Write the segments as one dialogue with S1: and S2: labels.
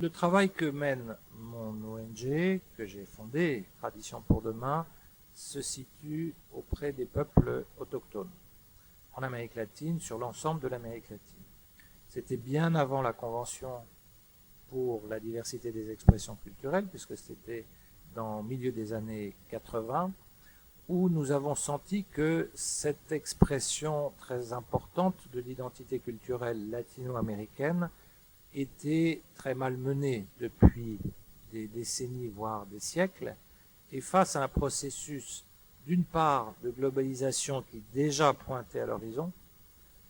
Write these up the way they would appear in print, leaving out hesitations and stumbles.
S1: le travail que mène mon ONG, que j'ai fondé, Tradition pour demain, se situe auprès des peuples autochtones en Amérique latine, sur l'ensemble de l'Amérique latine. C'était bien avant la Convention pour la diversité des expressions culturelles, puisque c'était dans le milieu des années 80, où nous avons senti que cette expression très importante de l'identité culturelle latino-américaine était très mal menée depuis des décennies, voire des siècles, et face à un processus, d'une part, de globalisation qui déjà pointait à l'horizon,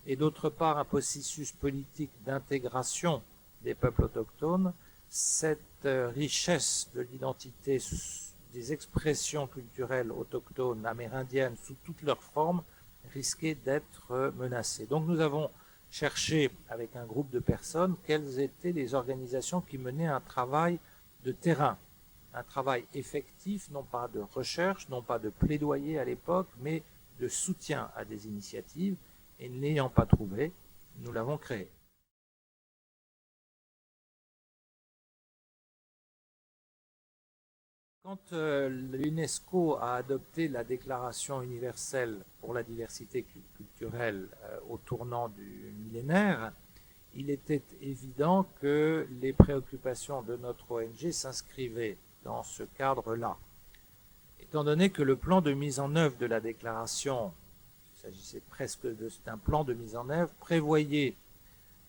S1: et d'autre part, un processus politique d'intégration des peuples autochtones, cette richesse de l'identité des expressions culturelles autochtones amérindiennes sous toutes leurs formes risquait d'être menacée. Donc nous avons cherché avec un groupe de personnes quelles étaient les organisations qui menaient un travail de terrain, un travail effectif, non pas de recherche, non pas de plaidoyer à l'époque, mais de soutien à des initiatives, et ne l'ayant pas trouvé, nous l'avons créé. Quand l'UNESCO a adopté la Déclaration universelle pour la diversité culturelle au tournant du millénaire, il était évident que les préoccupations de notre ONG s'inscrivaient dans ce cadre-là. Étant donné que le plan de mise en œuvre de la déclaration, il s'agissait presque d'un plan de mise en œuvre, prévoyait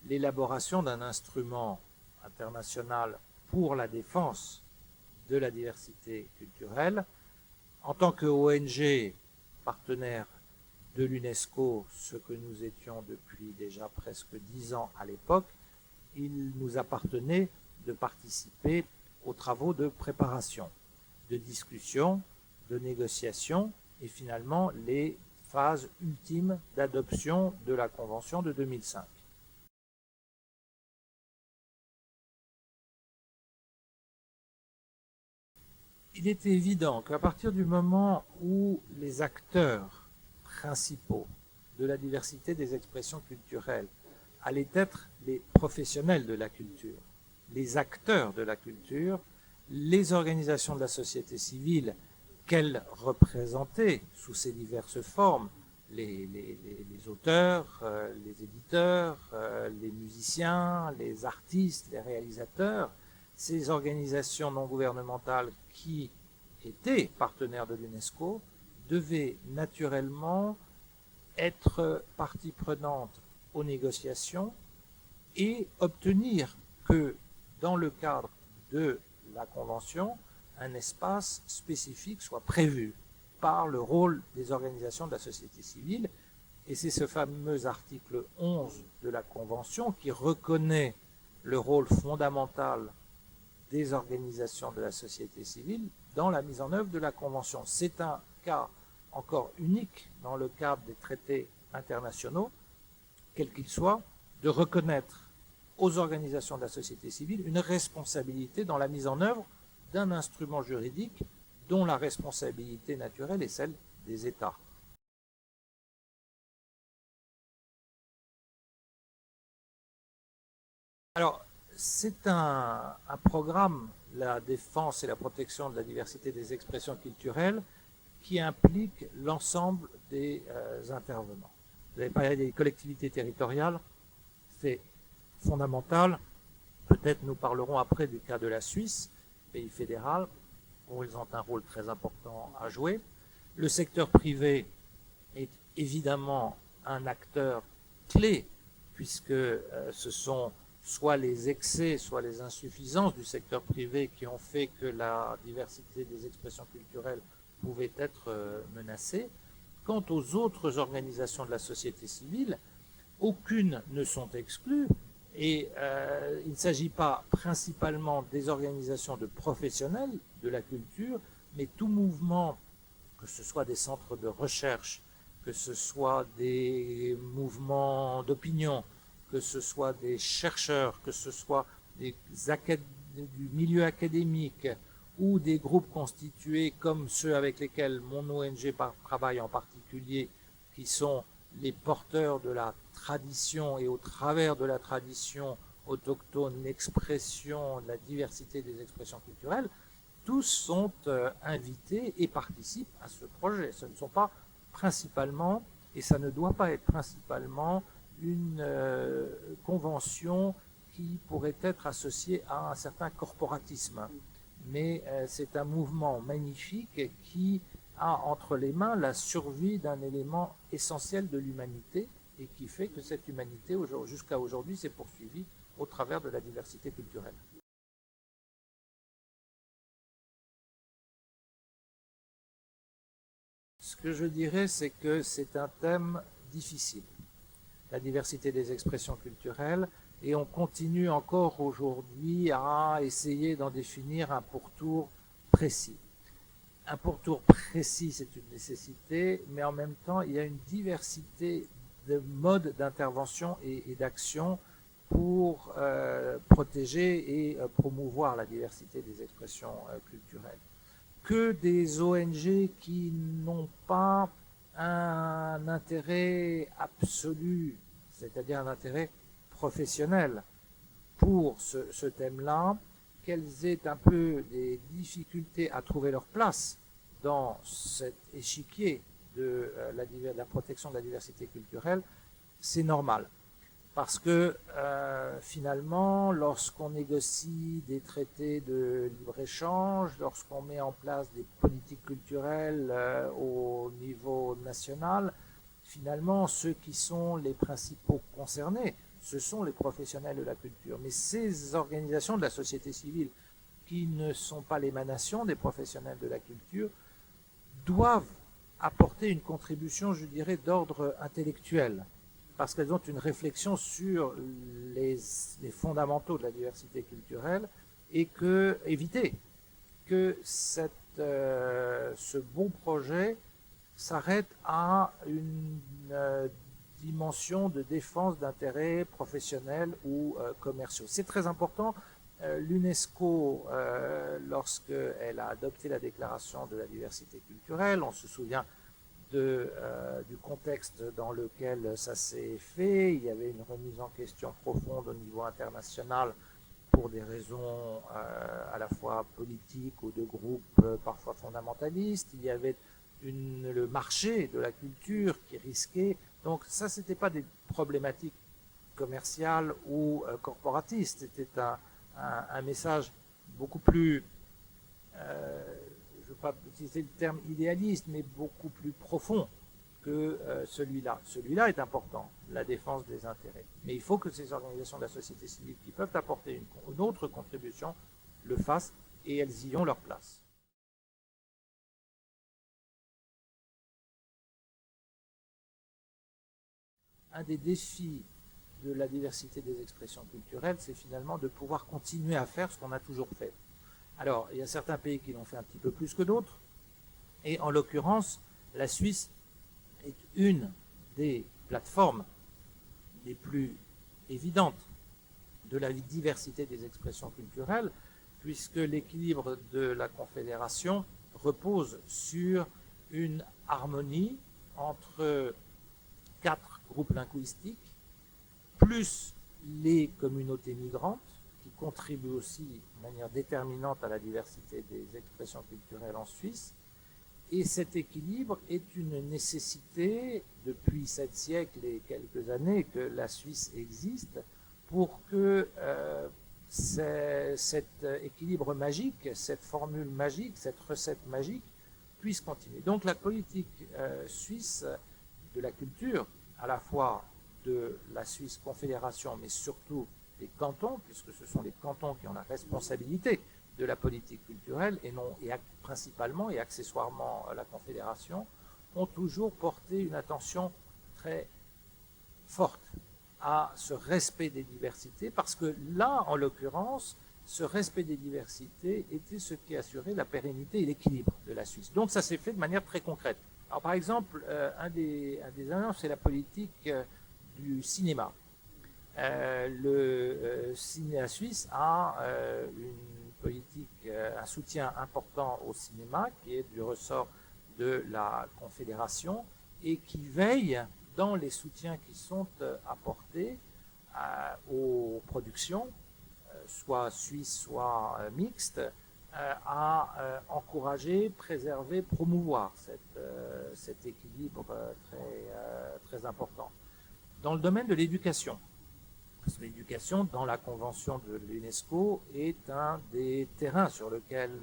S1: l'élaboration d'un instrument international pour la défense de la diversité culturelle. En tant que ONG partenaire de l'UNESCO, ce que nous étions depuis déjà presque 10 ans à l'époque, il nous appartenait de participer aux travaux de préparation, de discussion, de négociation et finalement les phases ultimes d'adoption de la Convention de 2005. Il est évident qu'à partir du moment où les acteurs principaux de la diversité des expressions culturelles allaient être les professionnels de la culture, les acteurs de la culture, les organisations de la société civile qu'elles représentaient sous ces diverses formes, les auteurs, les éditeurs, les musiciens, les artistes, les réalisateurs, ces organisations non gouvernementales qui étaient partenaires de l'UNESCO devaient naturellement être partie prenante aux négociations et obtenir que, dans le cadre de la Convention, un espace spécifique soit prévu par le rôle des organisations de la société civile. Et c'est ce fameux article 11 de la Convention qui reconnaît le rôle fondamental des organisations de la société civile dans la mise en œuvre de la Convention. C'est un cas encore unique dans le cadre des traités internationaux, quels qu'ils soient, de reconnaître aux organisations de la société civile une responsabilité dans la mise en œuvre d'un instrument juridique dont la responsabilité naturelle est celle des États. Alors, c'est un programme, la défense et la protection de la diversité des expressions culturelles, qui implique l'ensemble des intervenants. Vous avez parlé des collectivités territoriales, c'est fondamental. Peut-être nous parlerons après du cas de la Suisse, pays fédéral, où ils ont un rôle très important à jouer. Le secteur privé est évidemment un acteur clé, puisque ce sont soit les excès, soit les insuffisances du secteur privé qui ont fait que la diversité des expressions culturelles pouvait être menacée. Quant aux autres organisations de la société civile, aucunes ne sont exclues, et il ne s'agit pas principalement des organisations de professionnels de la culture, mais tout mouvement, que ce soit des centres de recherche, que ce soit des mouvements d'opinion, que ce soit des chercheurs, que ce soit du milieu académique ou des groupes constitués comme ceux avec lesquels mon ONG travaille en particulier, qui sont les porteurs de la tradition et au travers de la tradition autochtones, l'expression, la diversité des expressions culturelles, tous sont invités et participent à ce projet. Ce ne sont pas principalement, et ça ne doit pas être principalement, une convention qui pourrait être associée à un certain corporatisme. Mais c'est un mouvement magnifique qui a entre les mains la survie d'un élément essentiel de l'humanité et qui fait que cette humanité, jusqu'à aujourd'hui, s'est poursuivie au travers de la diversité culturelle. Ce que je dirais, c'est que c'est un thème difficile, la diversité des expressions culturelles, et on continue encore aujourd'hui à essayer d'en définir un pourtour précis. Un pourtour précis, c'est une nécessité, mais en même temps, il y a une diversité de modes d'intervention et d'action pour protéger et promouvoir la diversité des expressions culturelles. Que des ONG qui n'ont pas un intérêt absolu, c'est-à-dire un intérêt professionnel pour ce thème-là, qu'elles aient un peu des difficultés à trouver leur place dans cet échiquier de la protection de la diversité culturelle, c'est normal. Parce que finalement, lorsqu'on négocie des traités de libre-échange, lorsqu'on met en place des politiques culturelles au niveau national, finalement, ceux qui sont les principaux concernés, ce sont les professionnels de la culture. Mais ces organisations de la société civile, qui ne sont pas l'émanation des professionnels de la culture, doivent apporter une contribution, je dirais, d'ordre intellectuel, parce qu'elles ont une réflexion sur les fondamentaux de la diversité culturelle et éviter que ce bon projet s'arrête à une dimension de défense d'intérêts professionnels ou commerciaux. C'est très important. L'UNESCO, lorsqu'elle a adopté la déclaration de la diversité culturelle, on se souvient du contexte dans lequel ça s'est fait. Il y avait une remise en question profonde au niveau international pour des raisons à la fois politiques ou de groupes parfois fondamentalistes. Il y avait le marché de la culture qui risquait. Donc ça, c'était pas des problématiques commerciales ou corporatistes. C'était un message beaucoup plus je ne veux pas utiliser le terme idéaliste, mais beaucoup plus profond que celui-là. Celui-là est important, la défense des intérêts. Mais il faut que ces organisations de la société civile qui peuvent apporter une autre contribution le fassent et elles y ont leur place. Un des défis de la diversité des expressions culturelles, c'est finalement de pouvoir continuer à faire ce qu'on a toujours fait. Alors, il y a certains pays qui l'ont fait un petit peu plus que d'autres, et en l'occurrence, la Suisse est une des plateformes les plus évidentes de la diversité des expressions culturelles, puisque l'équilibre de la Confédération repose sur une harmonie entre 4 groupes linguistiques, plus les communautés migrantes, qui contribue aussi de manière déterminante à la diversité des expressions culturelles en Suisse. Et cet équilibre est une nécessité depuis 7 siècles et quelques années que la Suisse existe pour que cet équilibre magique, cette formule magique, cette recette magique puisse continuer. Donc la politique suisse de la culture, à la fois de la Suisse Confédération, mais surtout les cantons, puisque ce sont les cantons qui ont la responsabilité de la politique culturelle, et principalement et accessoirement la Confédération, ont toujours porté une attention très forte à ce respect des diversités, parce que là, en l'occurrence, ce respect des diversités était ce qui assurait la pérennité et l'équilibre de la Suisse. Donc ça s'est fait de manière très concrète. Alors par exemple, un des exemples, c'est la politique du cinéma. Le cinéma suisse a une politique, un soutien important au cinéma qui est du ressort de la Confédération et qui veille dans les soutiens qui sont apportés aux productions production, soit suisse, soit mixte, à encourager, préserver, promouvoir cet équilibre très important. Dans le domaine de l'éducation, parce que l'éducation, dans la convention de l'UNESCO, est un des terrains sur lesquels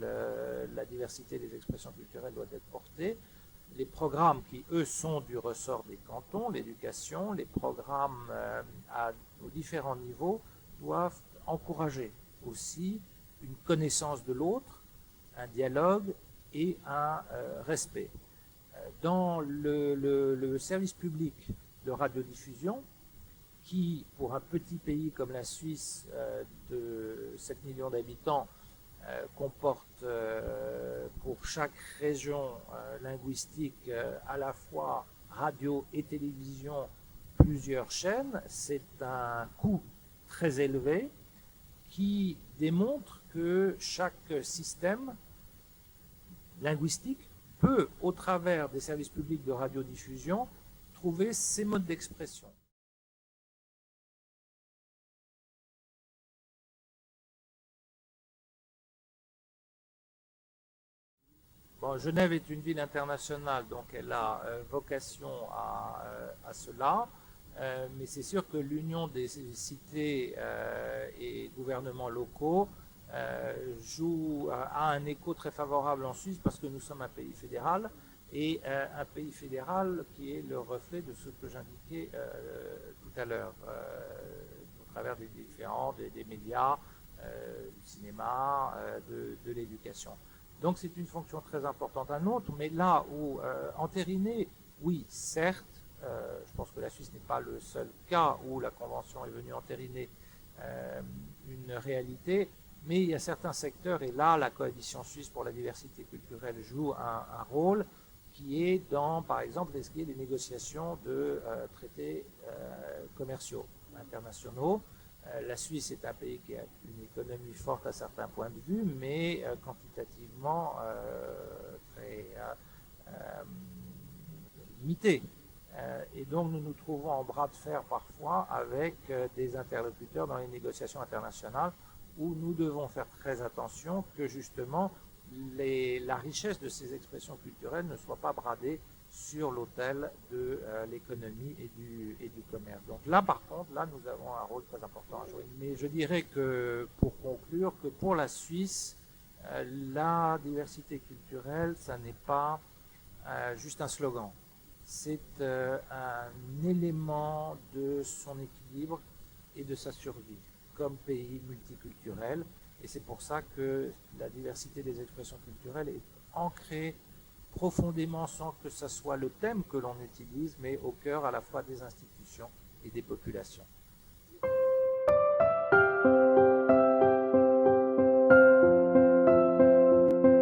S1: la diversité des expressions culturelles doit être portée. Les programmes qui, eux, sont du ressort des cantons, l'éducation, les programmes aux différents niveaux doivent encourager aussi une connaissance de l'autre, un dialogue et un respect. Dans le service public de radiodiffusion, qui, pour un petit pays comme la Suisse de 7 millions d'habitants, comporte pour chaque région linguistique à la fois radio et télévision plusieurs chaînes, c'est un coût très élevé qui démontre que chaque système linguistique peut, au travers des services publics de radiodiffusion, trouver ses modes d'expression. Bon, Genève est une ville internationale, donc elle a vocation à cela, mais c'est sûr que l'union des cités et gouvernements locaux a un écho très favorable en Suisse parce que nous sommes un pays fédéral et un pays fédéral qui est le reflet de ce que j'indiquais tout à l'heure au travers des différents des médias, du cinéma, de l'éducation. Donc c'est une fonction très importante. Un autre, mais là où entériner, oui, certes, je pense que la Suisse n'est pas le seul cas où la Convention est venue entériner une réalité, mais il y a certains secteurs, et là la Coalition suisse pour la diversité culturelle joue un rôle qui est dans, par exemple, ce qui est des négociations de traités commerciaux internationaux. La Suisse est un pays qui a une économie forte à certains points de vue, mais quantitativement très limitée. Et donc nous nous trouvons en bras de fer parfois avec des interlocuteurs dans les négociations internationales où nous devons faire très attention que justement la richesse de ces expressions culturelles ne soit pas bradée sur l'autel de l'économie et du commerce. Donc là, par contre, là, nous avons un rôle très important à jouer. Mais je dirais que, pour conclure, que pour la Suisse, la diversité culturelle, ça n'est pas juste un slogan. C'est un élément de son équilibre et de sa survie comme pays multiculturel. Et c'est pour ça que la diversité des expressions culturelles est ancrée profondément, sans que ce soit le thème que l'on utilise, mais au cœur à la fois des institutions et des populations.